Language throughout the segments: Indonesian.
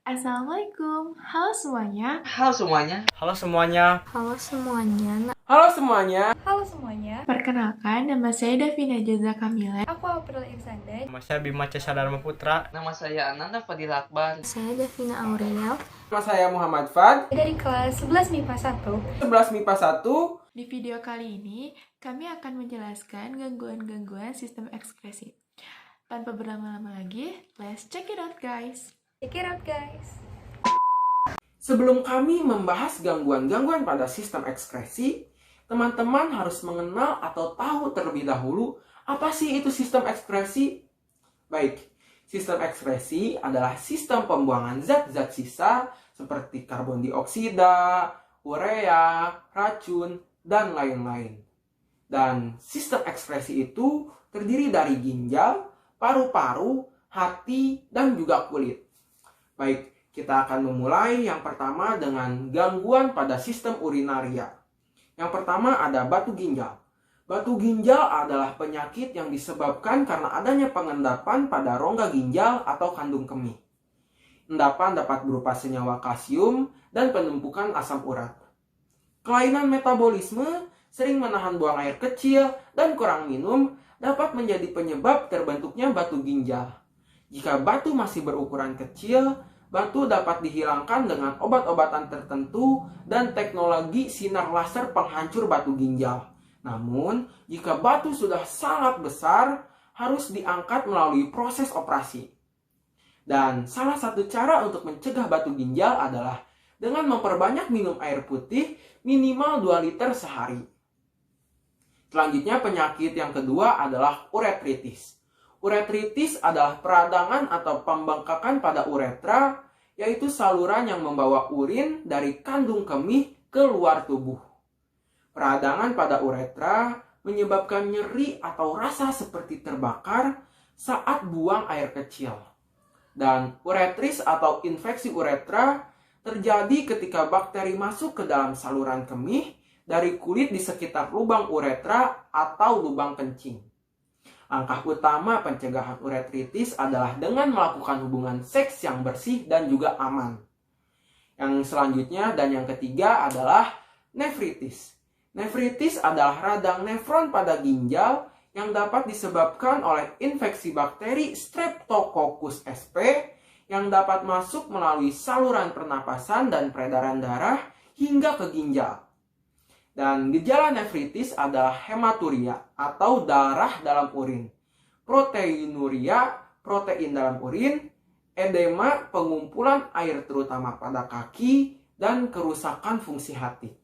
Assalamualaikum, halo semuanya. Halo semuanya. Halo semuanya. Halo semuanya. Halo semuanya. Halo semuanya. Perkenalkan, nama saya Davina Jaza Kamila. Aku April Irsanda. Nama saya Bima Cesa Dharma Putra. Nama saya Ananda Fadila Akbar. Saya Davina Aurel. Nama saya Muhammad Fad. Dari kelas 11 MIPA 1. 11 MIPA 1. Di video kali ini, kami akan menjelaskan gangguan-gangguan sistem ekspresi. Tanpa berlama-lama lagi, let's check it out guys. Check it out guys. Sebelum kami membahas gangguan-gangguan pada sistem ekspresi, teman-teman harus mengenal atau tahu terlebih dahulu apa sih itu sistem ekspresi. Baik, sistem ekspresi adalah sistem pembuangan zat-zat sisa seperti karbon dioksida, urea, racun, dan lain-lain. Dan sistem ekspresi itu terdiri dari ginjal, paru-paru, hati, dan juga kulit. Baik, kita akan memulai yang pertama dengan gangguan pada sistem urinaria. Yang pertama ada batu ginjal. Batu ginjal adalah penyakit yang disebabkan karena adanya pengendapan pada rongga ginjal atau kandung kemih. Endapan dapat berupa senyawa kalsium dan penumpukan asam urat. Kelainan metabolisme sering menahan buang air kecil dan kurang minum dapat menjadi penyebab terbentuknya batu ginjal. Jika batu masih berukuran kecil, batu dapat dihilangkan dengan obat-obatan tertentu dan teknologi sinar laser penghancur batu ginjal. Namun, jika batu sudah sangat besar, harus diangkat melalui proses operasi. Dan salah satu cara untuk mencegah batu ginjal adalah dengan memperbanyak minum air putih minimal 2 liter sehari. Selanjutnya penyakit yang kedua adalah uretritis. Uretritis adalah peradangan atau pembengkakan pada uretra, yaitu saluran yang membawa urin dari kandung kemih ke luar tubuh. Peradangan pada uretra menyebabkan nyeri atau rasa seperti terbakar saat buang air kecil. Dan uretris atau infeksi uretra terjadi ketika bakteri masuk ke dalam saluran kemih dari kulit di sekitar lubang uretra atau lubang kencing. Langkah utama pencegahan uretritis adalah dengan melakukan hubungan seks yang bersih dan juga aman. Yang selanjutnya dan yang ketiga adalah nefritis. Nefritis adalah radang nefron pada ginjal yang dapat disebabkan oleh infeksi bakteri Streptococcus sp yang dapat masuk melalui saluran pernapasan dan peredaran darah hingga ke ginjal. Dan gejala nefritis adalah hematuria atau darah dalam urin, proteinuria, protein dalam urin, edema, pengumpulan air terutama pada kaki, dan kerusakan fungsi hati.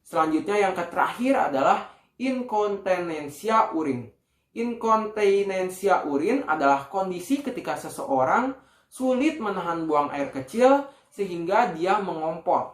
Selanjutnya yang terakhir adalah inkontinensia urin. Inkontinensia urin adalah kondisi ketika seseorang sulit menahan buang air kecil sehingga dia mengompol.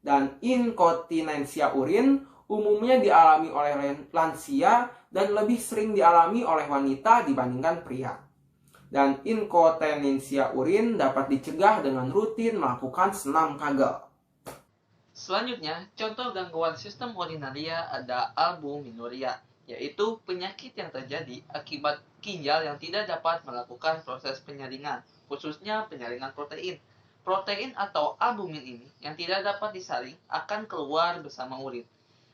Dan inkontinensia urin umumnya dialami oleh lansia dan lebih sering dialami oleh wanita dibandingkan pria. Dan inkontinensia urin dapat dicegah dengan rutin melakukan senam kagel. Selanjutnya, contoh gangguan sistem urinaria ada albuminuria, yaitu penyakit yang terjadi akibat ginjal yang tidak dapat melakukan proses penyaringan, khususnya penyaringan protein. Protein atau albumin ini yang tidak dapat disaring akan keluar bersama urin.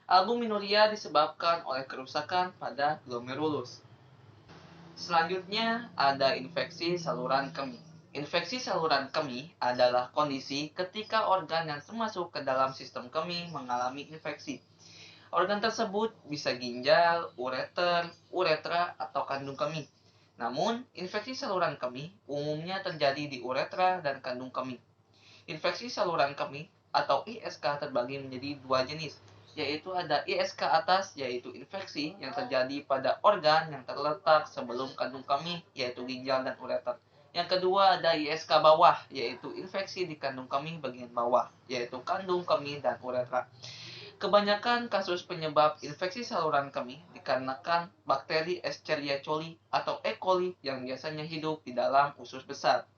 Albuminuria disebabkan oleh kerusakan pada glomerulus. Selanjutnya ada infeksi saluran kemih. Infeksi saluran kemih adalah kondisi ketika organ yang termasuk ke dalam sistem kemih mengalami infeksi. Organ tersebut bisa ginjal, ureter, uretra, atau kandung kemih. Namun, infeksi saluran kemih umumnya terjadi di uretra dan kandung kemih. Infeksi saluran kemih atau ISK terbagi menjadi 2 jenis, yaitu ada ISK atas, yaitu infeksi yang terjadi pada organ yang terletak sebelum kandung kemih, yaitu ginjal dan ureter. Yang kedua ada ISK bawah, yaitu infeksi di kandung kemih bagian bawah, yaitu kandung kemih dan uretra. Kebanyakan kasus penyebab infeksi saluran kemih dikarenakan bakteri Escherichia coli atau E. coli yang biasanya hidup di dalam usus besar.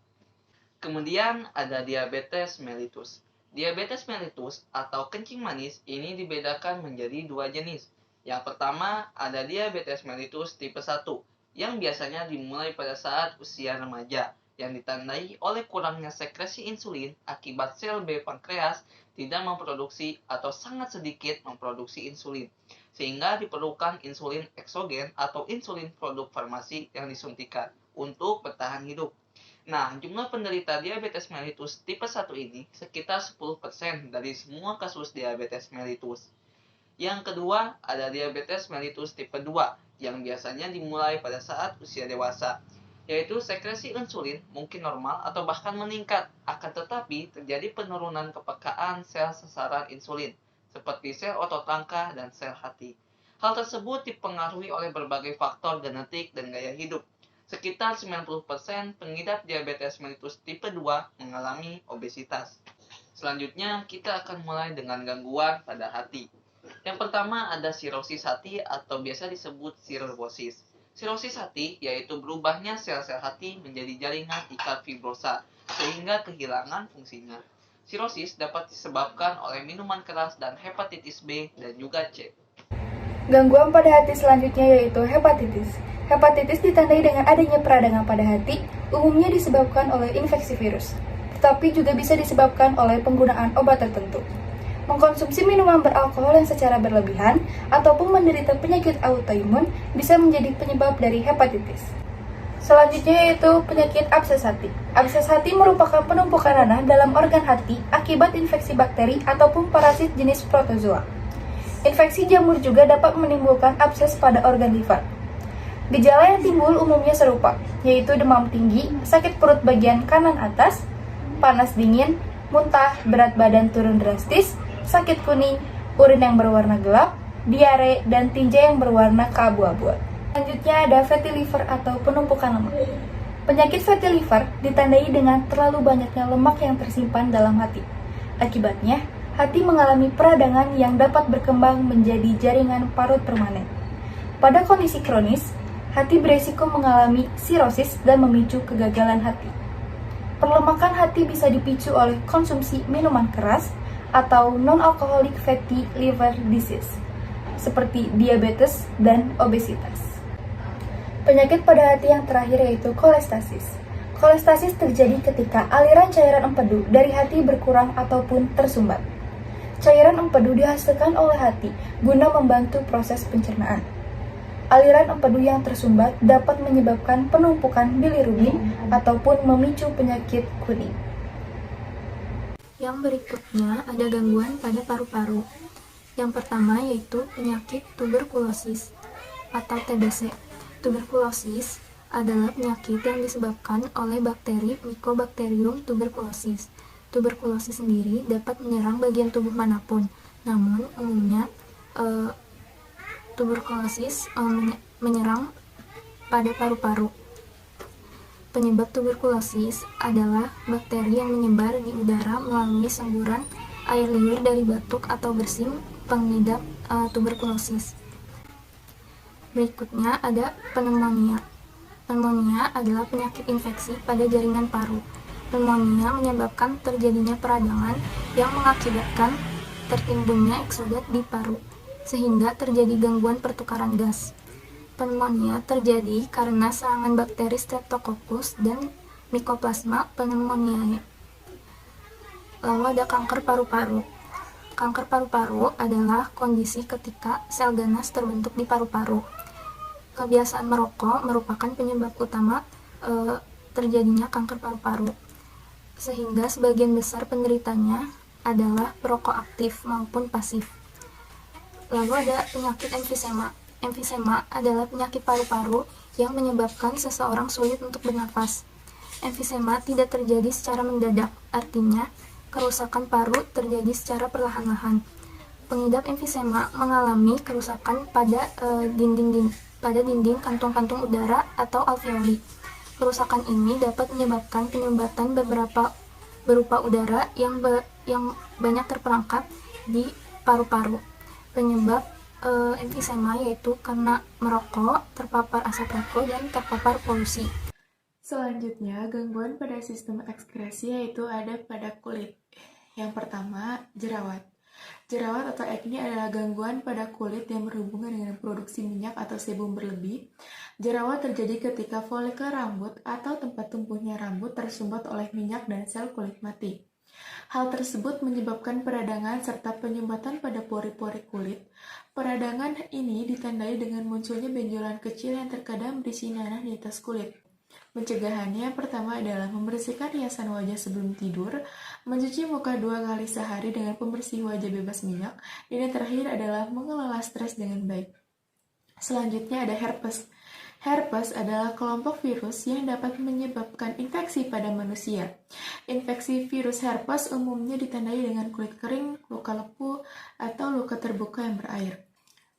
Kemudian ada diabetes mellitus. Diabetes mellitus atau kencing manis ini dibedakan menjadi 2 jenis. Yang pertama ada diabetes mellitus tipe 1 yang biasanya dimulai pada saat usia remaja. yang ditandai oleh kurangnya sekresi insulin akibat sel B pankreas tidak memproduksi atau sangat sedikit memproduksi insulin, sehingga diperlukan insulin eksogen atau insulin produk farmasi yang disuntikan untuk bertahan hidup. Nah, jumlah penderita diabetes mellitus tipe 1 ini sekitar 10% dari semua kasus diabetes mellitus. Yang kedua, ada diabetes mellitus tipe 2 yang biasanya dimulai pada saat usia dewasa, yaitu sekresi insulin mungkin normal atau bahkan meningkat, akan tetapi terjadi penurunan kepekaan sel sasaran insulin, seperti sel otot rangka dan sel hati. Hal tersebut dipengaruhi oleh berbagai faktor genetik dan gaya hidup. Sekitar 90% pengidap diabetes mellitus tipe 2 mengalami obesitas. Selanjutnya, kita akan mulai dengan gangguan pada hati. Yang pertama ada sirosis hati atau biasa disebut sirrosis. Sirosis hati yaitu berubahnya sel-sel hati menjadi jaringan ikat fibrosa sehingga kehilangan fungsinya. Sirosis dapat disebabkan oleh minuman keras dan hepatitis B dan juga C. Gangguan pada hati selanjutnya yaitu hepatitis. Hepatitis ditandai dengan adanya peradangan pada hati, umumnya disebabkan oleh infeksi virus, tetapi juga bisa disebabkan oleh penggunaan obat tertentu. Mengkonsumsi minuman beralkohol yang secara berlebihan ataupun menderita penyakit autoimun bisa menjadi penyebab dari hepatitis. Selanjutnya yaitu penyakit abses hati. Abses hati merupakan penumpukan nanah dalam organ hati akibat infeksi bakteri ataupun parasit jenis protozoa. Infeksi jamur juga dapat menimbulkan abses pada organ liver. Gejala yang timbul umumnya serupa, yaitu demam tinggi, sakit perut bagian kanan atas, panas dingin, muntah, berat badan turun drastis, sakit kuning, urin yang berwarna gelap, diare, dan tinja yang berwarna keabu-abuan. Selanjutnya ada fatty liver atau penumpukan lemak. Penyakit fatty liver ditandai dengan terlalu banyaknya lemak yang tersimpan dalam hati. Akibatnya, hati mengalami peradangan yang dapat berkembang menjadi jaringan parut permanen. Pada kondisi kronis, hati beresiko mengalami sirosis dan memicu kegagalan hati. Perlemakan hati bisa dipicu oleh konsumsi minuman keras atau non-alcoholic fatty liver disease, seperti diabetes dan obesitas. Penyakit pada hati yang terakhir yaitu kolestasis. Kolestasis terjadi ketika aliran cairan empedu dari hati berkurang ataupun tersumbat. Cairan empedu dihasilkan oleh hati guna membantu proses pencernaan. Aliran empedu yang tersumbat dapat menyebabkan penumpukan bilirubin ataupun memicu penyakit kuning. Yang berikutnya ada gangguan pada paru-paru. Yang pertama yaitu penyakit tuberkulosis atau TBC. Tuberkulosis adalah penyakit yang disebabkan oleh bakteri Mycobacterium tuberculosis. Tuberkulosis sendiri dapat menyerang bagian tubuh manapun, namun umumnya tuberkulosis menyerang pada paru-paru. Penyebab tuberkulosis adalah bakteri yang menyebar di udara melalui semburan air liur dari batuk atau bersin pengidap tuberkulosis. Berikutnya ada pneumonia. Pneumonia adalah penyakit infeksi pada jaringan paru. Pneumonia menyebabkan terjadinya peradangan yang mengakibatkan tertimbunnya eksudat di paru, sehingga terjadi gangguan pertukaran gas. Pneumonia terjadi karena serangan bakteri Streptococcus dan Mycoplasma pneumoniae. Lalu ada kanker paru-paru. Kanker paru-paru adalah kondisi ketika sel ganas terbentuk di paru-paru. Kebiasaan merokok merupakan penyebab utama terjadinya kanker paru-paru, sehingga sebagian besar penderitanya adalah perokok aktif maupun pasif. Lalu ada penyakit emfisema. Emfisema adalah penyakit paru-paru yang menyebabkan seseorang sulit untuk bernafas. Emfisema tidak terjadi secara mendadak, artinya kerusakan paru terjadi secara perlahan-lahan. Pengidap emfisema mengalami kerusakan pada dinding kantung-kantung udara atau alveoli. Kerusakan ini dapat menyebabkan penyumbatan berupa udara yang banyak terperangkap di paru-paru. Penyebab emfisema yaitu karena merokok, terpapar asap rokok, dan terpapar polusi. Selanjutnya, gangguan pada sistem ekskresi yaitu ada pada kulit. Yang pertama, jerawat. Jerawat atau acne adalah gangguan pada kulit yang berhubungan dengan produksi minyak atau sebum berlebih. Jerawat terjadi ketika folikel rambut atau tempat tumbuhnya rambut tersumbat oleh minyak dan sel kulit mati. Hal tersebut menyebabkan peradangan serta penyumbatan pada pori-pori kulit. Peradangan ini ditandai dengan munculnya benjolan kecil yang terkadang berisi nanah di atas kulit. Pencegahannya pertama adalah membersihkan hiasan wajah sebelum tidur, mencuci muka 2 kali sehari dengan pembersih wajah bebas minyak, dan yang terakhir adalah mengelola stres dengan baik. Selanjutnya ada herpes. Herpes adalah kelompok virus yang dapat menyebabkan infeksi pada manusia. Infeksi virus herpes umumnya ditandai dengan kulit kering, luka lepuh, atau luka terbuka yang berair.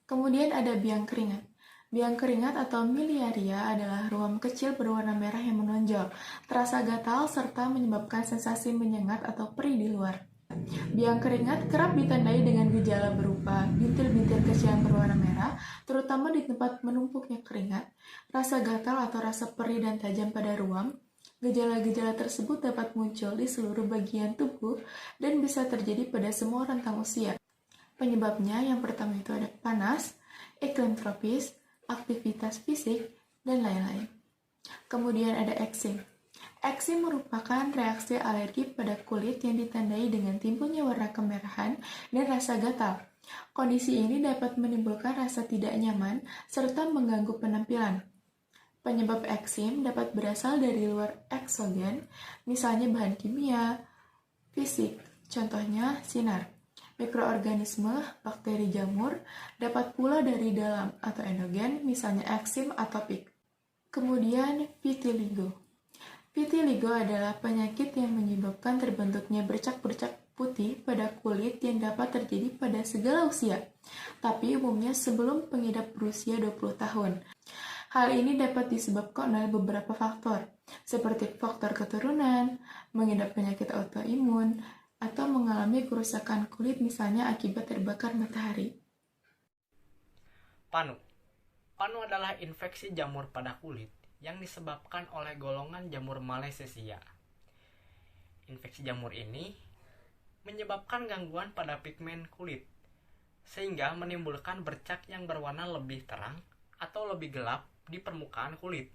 Kemudian ada biang keringat. Biang keringat atau miliaria adalah ruam kecil berwarna merah yang menonjol, terasa gatal, serta menyebabkan sensasi menyengat atau perih di luar. Biang keringat kerap ditandai dengan gejala berupa bintil-bintil kecil yang berwarna merah, terutama di tempat menumpuknya keringat, rasa gatal atau rasa perih dan tajam pada ruam. Gejala-gejala tersebut dapat muncul di seluruh bagian tubuh dan bisa terjadi pada semua rentang usia. Penyebabnya yang pertama itu ada panas, iklim tropis, aktivitas fisik, dan lain-lain. Kemudian ada eksim. Eksim merupakan reaksi alergi pada kulit yang ditandai dengan timbulnya warna kemerahan dan rasa gatal. Kondisi ini dapat menimbulkan rasa tidak nyaman serta mengganggu penampilan. Penyebab eksim dapat berasal dari luar eksogen, misalnya bahan kimia, fisik, contohnya sinar. Mikroorganisme, bakteri jamur, dapat pula dari dalam atau endogen, misalnya eksim atopik. Kemudian vitiligo. Vitiligo adalah penyakit yang menyebabkan terbentuknya bercak-bercak putih pada kulit yang dapat terjadi pada segala usia, tapi umumnya sebelum pengidap berusia 20 tahun. Hal ini dapat disebabkan oleh beberapa faktor, seperti faktor keturunan, mengidap penyakit autoimun, atau mengalami kerusakan kulit misalnya akibat terbakar matahari. Panu. Panu adalah infeksi jamur pada kulit yang disebabkan oleh golongan jamur Malassezia. Infeksi jamur ini menyebabkan gangguan pada pigmen kulit, sehingga menimbulkan bercak yang berwarna lebih terang atau lebih gelap di permukaan kulit.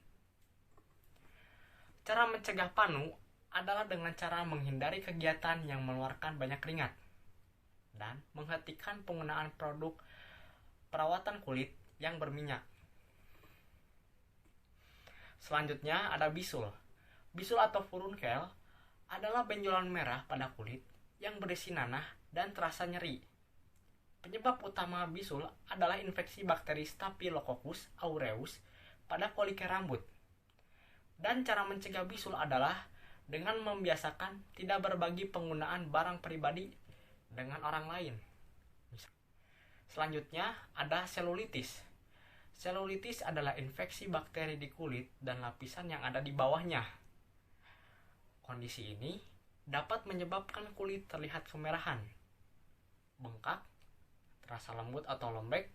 Cara mencegah panu adalah dengan cara menghindari kegiatan yang mengeluarkan banyak keringat dan menghentikan penggunaan produk perawatan kulit yang berminyak. Selanjutnya ada bisul. Bisul atau furunkel adalah benjolan merah pada kulit yang berisi nanah dan terasa nyeri. Penyebab utama bisul adalah infeksi bakteri Staphylococcus aureus pada folikel rambut. Dan cara mencegah bisul adalah dengan membiasakan tidak berbagi penggunaan barang pribadi dengan orang lain. Selanjutnya ada selulitis. Selulitis adalah infeksi bakteri di kulit dan lapisan yang ada di bawahnya. Kondisi ini dapat menyebabkan kulit terlihat kemerahan, bengkak, terasa lembut atau lembek,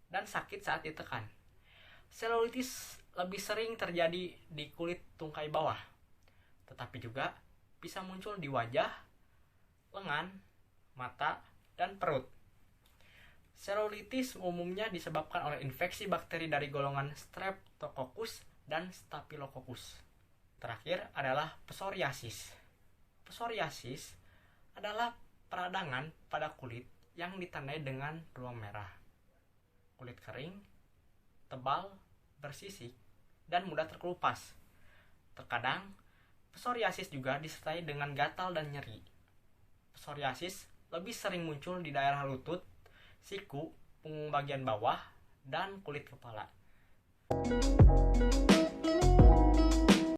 dan sakit saat ditekan. Selulitis lebih sering terjadi di kulit tungkai bawah, tetapi juga bisa muncul di wajah, lengan, mata, dan perut. Selulitis umumnya disebabkan oleh infeksi bakteri dari golongan Streptococcus dan Staphylococcus. Terakhir adalah psoriasis. Psoriasis adalah peradangan pada kulit yang ditandai dengan ruam merah, kulit kering, tebal, bersisik, dan mudah terkelupas. Terkadang, psoriasis juga disertai dengan gatal dan nyeri. Psoriasis lebih sering muncul di daerah lutut, siku, punggung bagian bawah, dan kulit kepala.